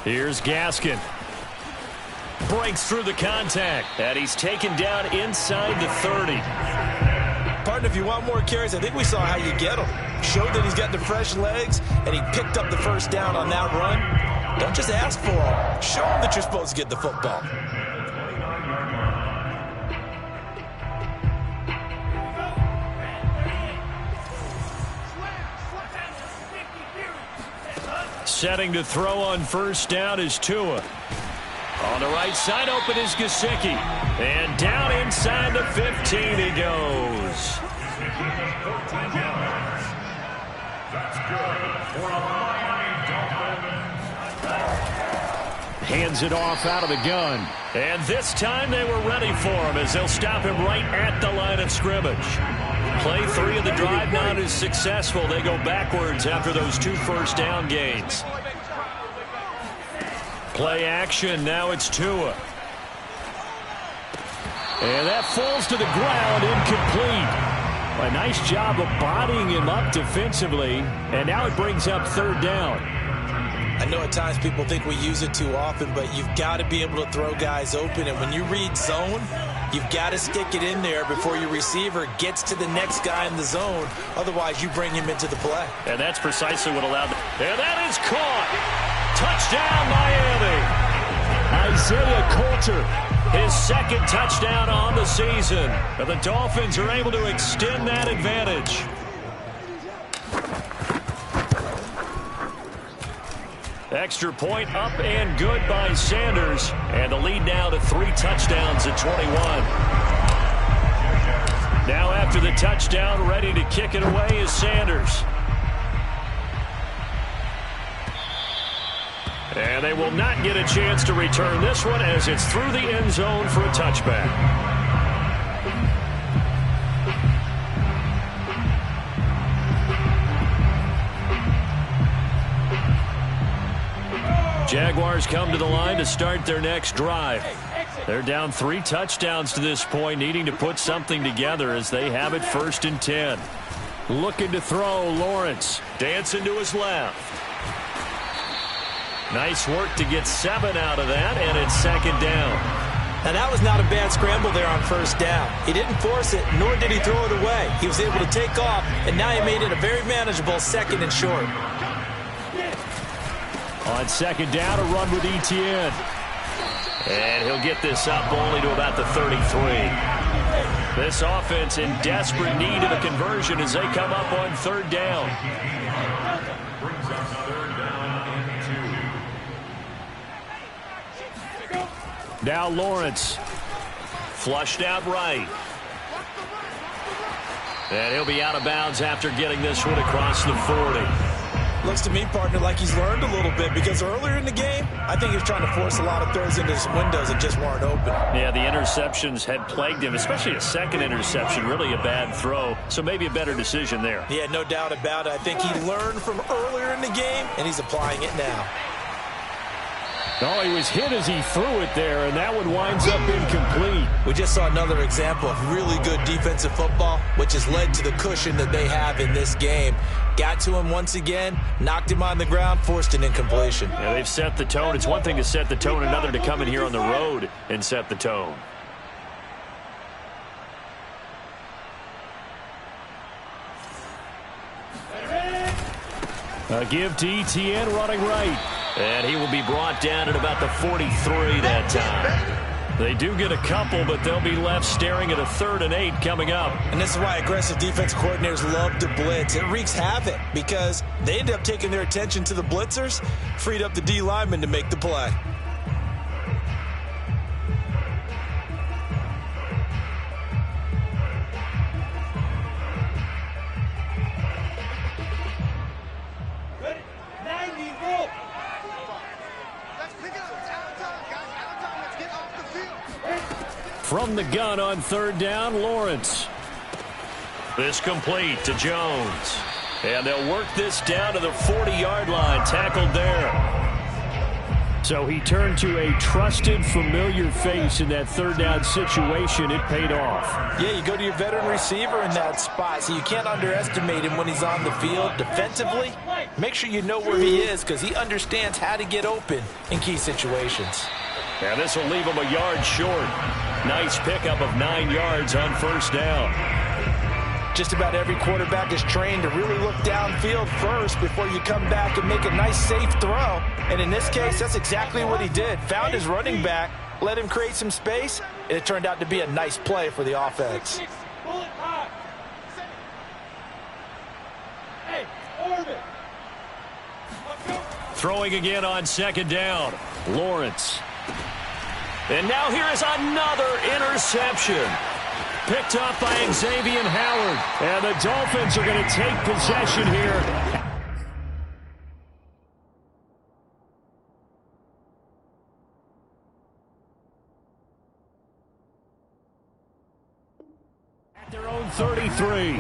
Here's Gaskin. Breaks through the contact, and he's taken down inside the 30. Partner, if you want more carries, I think we saw how you get them. Showed that he's got the fresh legs, and he picked up the first down on that run. Don't just ask for them. Show them that you're supposed to get the football. Setting to throw on first down is Tua. On the right side, open is Gesicki. And down inside the 15 he goes. Hands it off out of the gun. And this time they were ready for him as they'll stop him right at the line of scrimmage. Play 3 of the drive not as successful. They go backwards after those 2 first down gains. Play action. Now it's Tua. And that falls to the ground, incomplete. A nice job of bodying him up defensively. And now it brings up third down. I know at times people think we use it too often, but you've got to be able to throw guys open. And when you read zone, you've got to stick it in there before your receiver gets to the next guy in the zone. Otherwise, you bring him into the play. And that's precisely what allowed them. And that is caught. Touchdown, Miami. Isaiah Coulter, his second touchdown on the season. And the Dolphins are able to extend that advantage. Extra point up and good by Sanders. And the lead now to 3 touchdowns at 21. Now after the touchdown, ready to kick it away is Sanders. And they will not get a chance to return this one as it's through the end zone for a touchback. Jaguars come to the line to start their next drive. They're down 3 touchdowns to this point, needing to put something together as they have it 1st and 10. Looking to throw, Lawrence. Dancing to his left. Nice work to get 7 out of that, and it's 2nd down. Now, that was not a bad scramble there on first down. He didn't force it, nor did he throw it away. He was able to take off, and now he made it a very manageable 2nd and short. On 2nd down, a run with Etienne. And he'll get this up only to about the 33. This offense in desperate need of a conversion as they come up on 3rd down. Now Lawrence. Flushed out right. And he'll be out of bounds after getting this one across the 40. Looks to me, partner, like he's learned a little bit because earlier in the game, I think he was trying to force a lot of throws into his windows that just weren't open. Yeah, the interceptions had plagued him, especially a second interception, really a bad throw. So maybe a better decision there. Yeah, no doubt about it. I think he learned from earlier in the game, and he's applying it now. Oh, he was hit as he threw it there, and that one winds up incomplete. We just saw another example of really good defensive football, which has led to the cushion that they have in this game. Got to him once again, knocked him on the ground, forced an incompletion. Yeah, they've set the tone. It's one thing to set the tone, another to come in here on the road and set the tone. A give to Etienne running right. And he will be brought down at about the 43 that time. They do get a couple, but they'll be left staring at a 3rd and 8 coming up. And this is why aggressive defense coordinators love to blitz. It wreaks havoc because they end up taking their attention to the blitzers, freed up the D lineman to make the play. From the gun on 3rd down, Lawrence. This complete to Jones. And they'll work this down to the 40-yard line, tackled there. So he turned to a trusted, familiar face in that third down situation. It paid off. Yeah, you go to your veteran receiver in that spot, so you can't underestimate him when he's on the field. Defensively, make sure you know where he is because he understands how to get open in key situations. And this will leave him a yard short. Nice pickup of 9 yards on first down. Just about every quarterback is trained to really look downfield first before you come back and make a nice, safe throw. And in this case, that's exactly what he did. Found his running back, let him create some space, and it turned out to be a nice play for the offense. Throwing again on second down. Lawrence. And now here is another interception. Picked up by Xavier Howard. And the Dolphins are going to take possession here. At their own 33.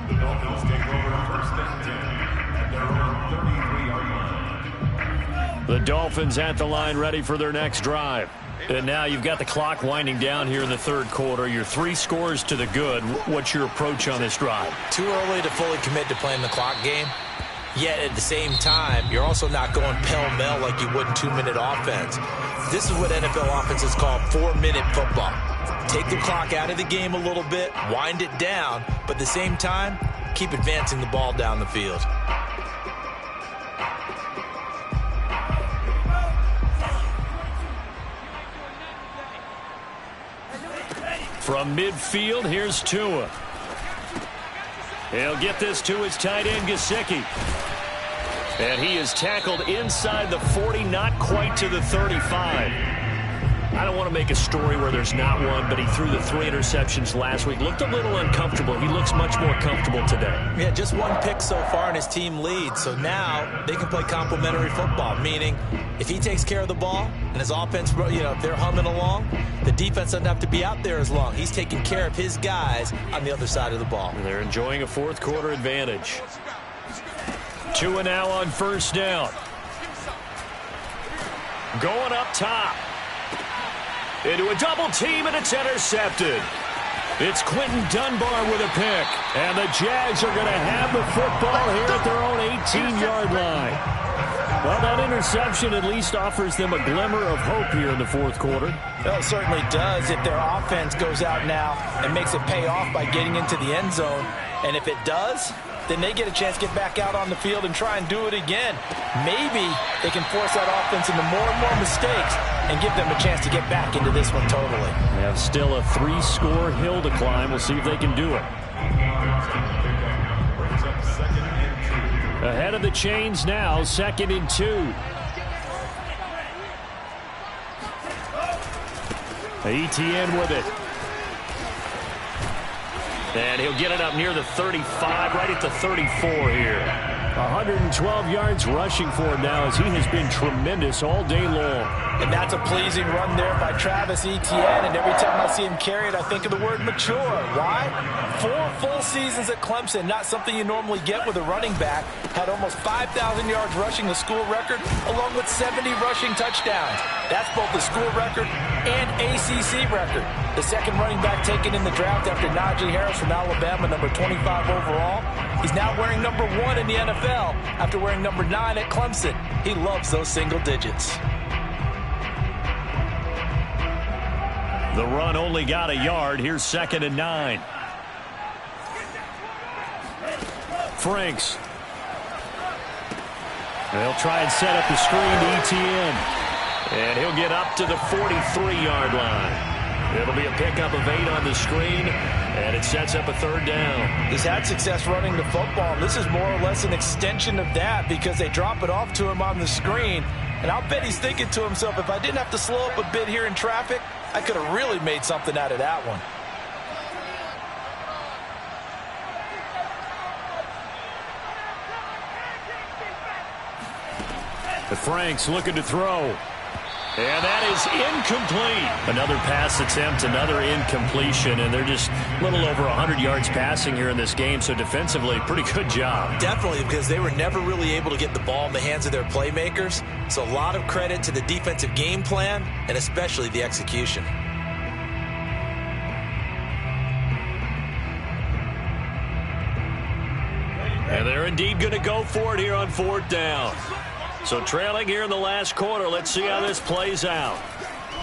The Dolphins take over first and 10 at their own 33-yard line. The Dolphins at the line ready for their next drive. And now you've got the clock winding down here in the third quarter. You're 3 scores to the good. What's your approach on this drive? Too early to fully commit to playing the clock game. Yet at the same time, you're also not going pell-mell like you would in 2-minute offense. This is what NFL offenses call 4-minute football. Take the clock out of the game a little bit, wind it down, but at the same time, keep advancing the ball down the field. From midfield, here's Tua. He'll get this to his tight end, Gesicki. And he is tackled inside the 40, not quite to the 35. I don't want to make a story where there's not one, but he threw the 3 interceptions last week. Looked a little uncomfortable. He looks much more comfortable today. Yeah, just 1 pick so far and his team leads. So now they can play complementary football, meaning if he takes care of the ball and his offense, if they're humming along, the defense doesn't have to be out there as long. He's taking care of his guys on the other side of the ball. And they're enjoying a fourth quarter advantage. Tua now on first down. Going up top. Into a double team, and it's intercepted. It's Quentin Dunbar with a pick. And the Jags are going to have the football here at their own 18-yard line. Well, that interception at least offers them a glimmer of hope here in the fourth quarter. Well, it certainly does if their offense goes out now and makes it pay off by getting into the end zone. And if it does, then they get a chance to get back out on the field and try and do it again. Maybe they can force that offense into more and more mistakes and give them a chance to get back into this one totally. They have still a 3-score hill to climb. We'll see if they can do it. Ahead of the chains now, 2nd and 2. Etienne with it. And he'll get it up near the 35, right at the 34 here. 112 yards rushing for him now as he has been tremendous all day long. And that's a pleasing run there by Travis Etienne. And every time I see him carry it, I think of the word mature. Why? 4 full seasons at Clemson, not something you normally get with a running back. Had almost 5,000 yards rushing, the school record, along with 70 rushing touchdowns. That's both the school record and ACC record. The second running back taken in the draft after Najee Harris from Alabama, number 25 overall. He's now wearing number 1 in the NFL after wearing number 9 at Clemson. He loves those single digits. The run only got a yard. Here's 2nd and 9. Franks. They'll try and set up the screen to Etienne. And he'll get up to the 43-yard line. It'll be a pickup of 8 on the screen, and it sets up a 3rd down. He's had success running the football, and this is more or less an extension of that because they drop it off to him on the screen. And I'll bet he's thinking to himself, if I didn't have to slow up a bit here in traffic, I could have really made something out of that one. The Franks looking to throw. And that is incomplete. Another pass attempt, another incompletion, and they're just a little over 100 yards passing here in this game, so defensively, pretty good job. Definitely, because they were never really able to get the ball in the hands of their playmakers, so a lot of credit to the defensive game plan, and especially the execution. And they're indeed going to go for it here on 4th down. So trailing here in the last quarter, let's see how this plays out.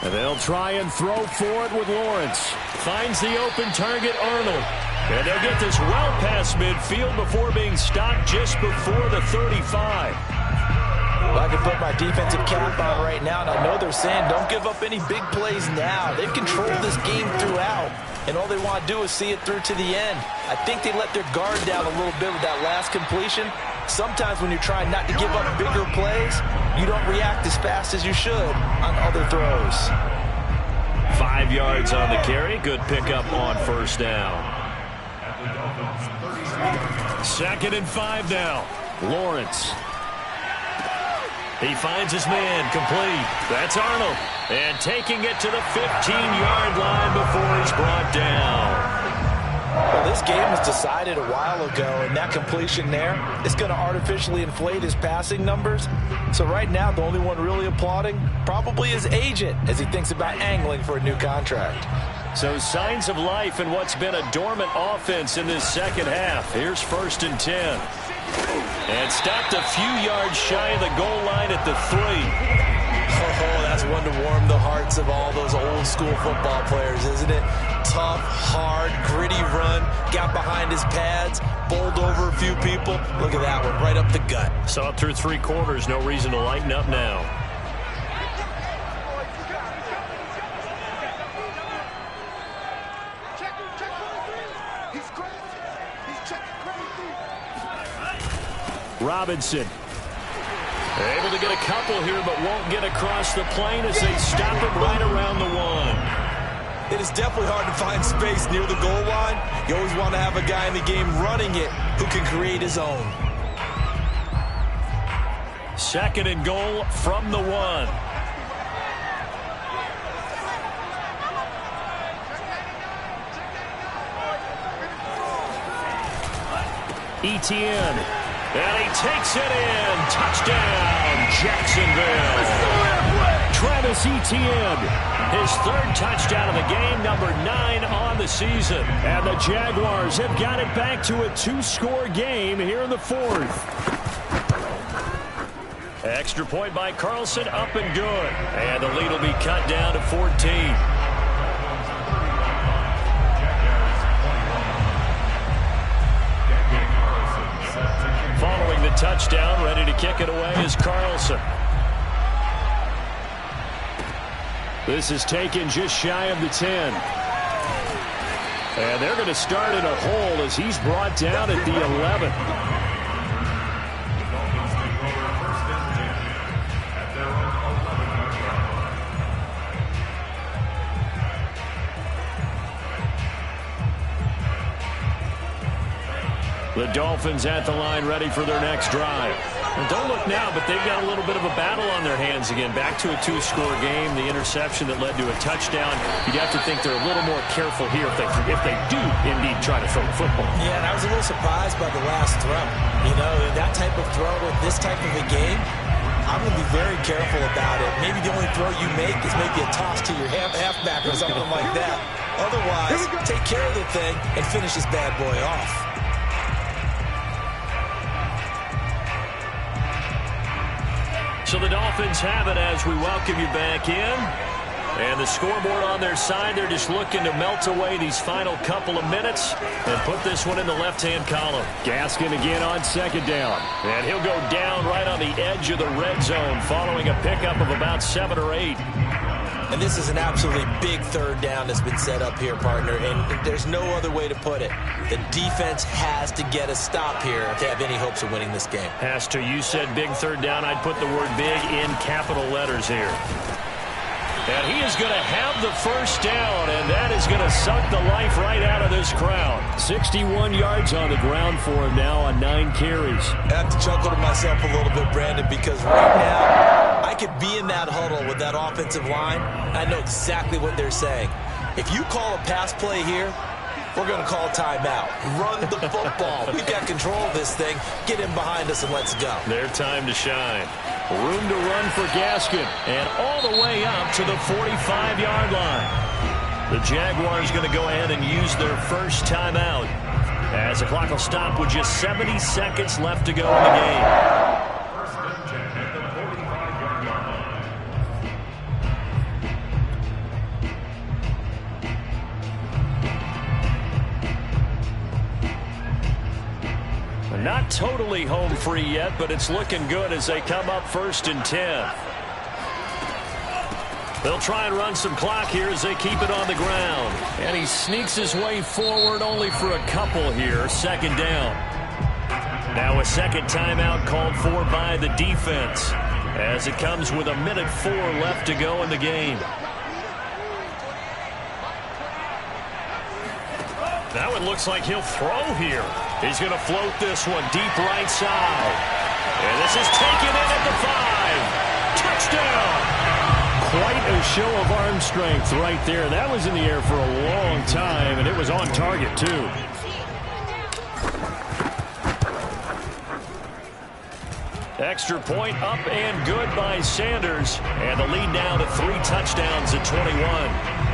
And they'll try and throw for it with Lawrence. Finds the open target, Arnold. And they'll get this well past midfield before being stopped just before the 35. Well, I can put my defensive cap on right now, and I know they're saying don't give up any big plays now. They've controlled this game throughout, and all they want to do is see it through to the end. I think they let their guard down a little bit with that last completion. Sometimes when you're trying not to give up bigger plays, you don't react as fast as you should on other throws. 5 yards on the carry. Good pickup on 1st down. 2nd and 5 now. Lawrence. He finds his man, complete. That's Arnold. And taking it to the 15-yard line before he's brought down. Well, this game was decided a while ago, and that completion there is going to artificially inflate his passing numbers. So right now, the only one really applauding probably his agent as he thinks about angling for a new contract. So signs of life in what's been a dormant offense in this second half. Here's 1st and 10. And stopped a few yards shy of the goal line at the 3. Oh, that's one to warm the hearts of all those old school football players, isn't it? Tough, hard, gritty run, got behind his pads, bowled over a few people. Look at that one, right up the gut. Saw it through 3 quarters, no reason to lighten up now. Robinson. Able to get a couple here, but won't get across the plane as they stop it right around the 1. It is definitely hard to find space near the goal line. You always want to have a guy in the game running it who can create his own. 2nd and goal from the 1. Etienne. And he takes it in. Touchdown, Jacksonville. Travis Etienne, his 3rd touchdown of the game, number 9 on the season. And the Jaguars have got it back to a 2-score game here in the 4th. Extra point by Carlson, up and good. And the lead will be cut down to 14. Following the touchdown, ready to kick it away is Carlson. This is taken just shy of the 10. And they're going to start in a hole as he's brought down at the 11. The Dolphins at the line ready for their next drive. And don't look now, but they've got a little bit of a battle on their hands again. Back to a 2-score game. The interception that led to a touchdown. You'd have to think they're a little more careful here if they do indeed try to throw the football. Yeah, and I was a little surprised by the last throw. You know, that type of throw with this type of a game, I'm going to be very careful about it. Maybe the only throw you make is maybe a toss to your halfback or something like that. Otherwise, take care of the thing and finish this bad boy off. So the Dolphins have it as we welcome you back in. And the scoreboard on their side, they're just looking to melt away these final couple of minutes and put this one in the left-hand column. Gaskin again on 2nd down. And he'll go down right on the edge of the red zone following a pickup of about 7 or 8. And this is an absolutely big 3rd down that's been set up here, partner, and there's no other way to put it. The defense has to get a stop here if they have any hopes of winning this game. Has to. You said big 3rd down. I'd put the word big in capital letters here. And he is going to have the 1st down, and that is going to suck the life right out of this crowd. 61 yards on the ground for him now on 9 carries. I have to chuckle to myself a little bit, Brandon, because right now I could be in that huddle with that offensive line, and I know exactly what they're saying. If you call a pass play here, we're going to call timeout. Run the football. We've got control of this thing. Get in behind us and let's go. Their time to shine. Room to run for Gaskin. And all the way up to the 45-yard line. The Jaguars going to go ahead and use their first timeout, as the clock will stop with just 70 seconds left to go in the game. Not totally home free yet, but it's looking good as they come up 1st and 10. They'll try and run some clock here as they keep it on the ground. And he sneaks his way forward only for a couple here. 2nd down. Now a second timeout called for by the defense, as it comes with 1:04 left to go in the game. Now it looks like he'll throw here. He's going to float this one deep right side. And this is taken in at the 5. Touchdown! Quite a show of arm strength right there. That was in the air for a long time, and it was on target, too. Extra point up and good by Sanders. And the lead now to 3 touchdowns at 21.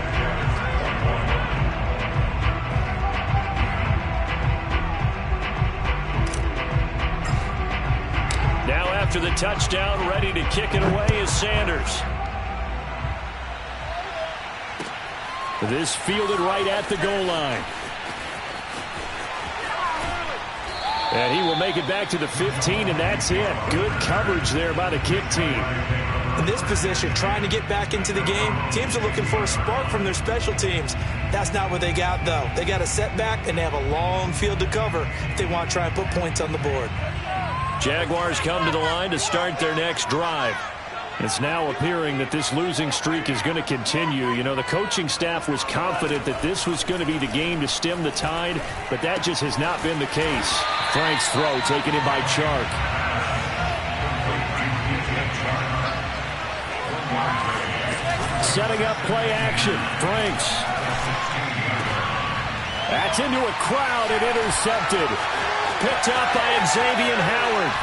Now after the touchdown, ready to kick it away is Sanders. This fielded right at the goal line. And he will make it back to the 15, and that's it. Good coverage there by the kick team. In this position, trying to get back into the game, teams are looking for a spark from their special teams. That's not what they got, though. They got a setback, and they have a long field to cover if they want to try and put points on the board. Jaguars come to the line to start their next drive. It's now appearing that this losing streak is going to continue. You know, the coaching staff was confident that this was going to be the game to stem the tide, but that just has not been the case. Frank's throw taken in by Chark. Setting up play action. Franks. That's into a crowd and intercepted. Picked up by Xavier Howard.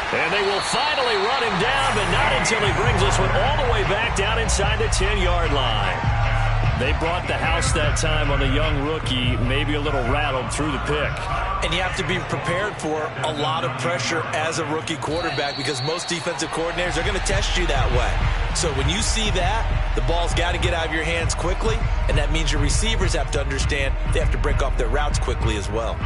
And they will finally run him down, but not until he brings this one all the way back down inside the 10-yard line. They brought the house that time on the young rookie, maybe a little rattled through the pick. And you have to be prepared for a lot of pressure as a rookie quarterback, because most defensive coordinators are going to test you that way. So when you see that, the ball's got to get out of your hands quickly, and that means your receivers have to understand they have to break off their routes quickly as well.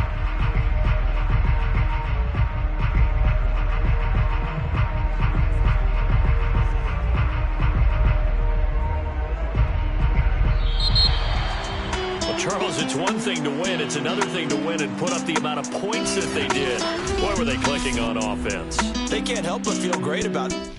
Charles, it's one thing to win. It's another thing to win and put up the amount of points that they did. Why were they clicking on offense? They can't help but feel great about it.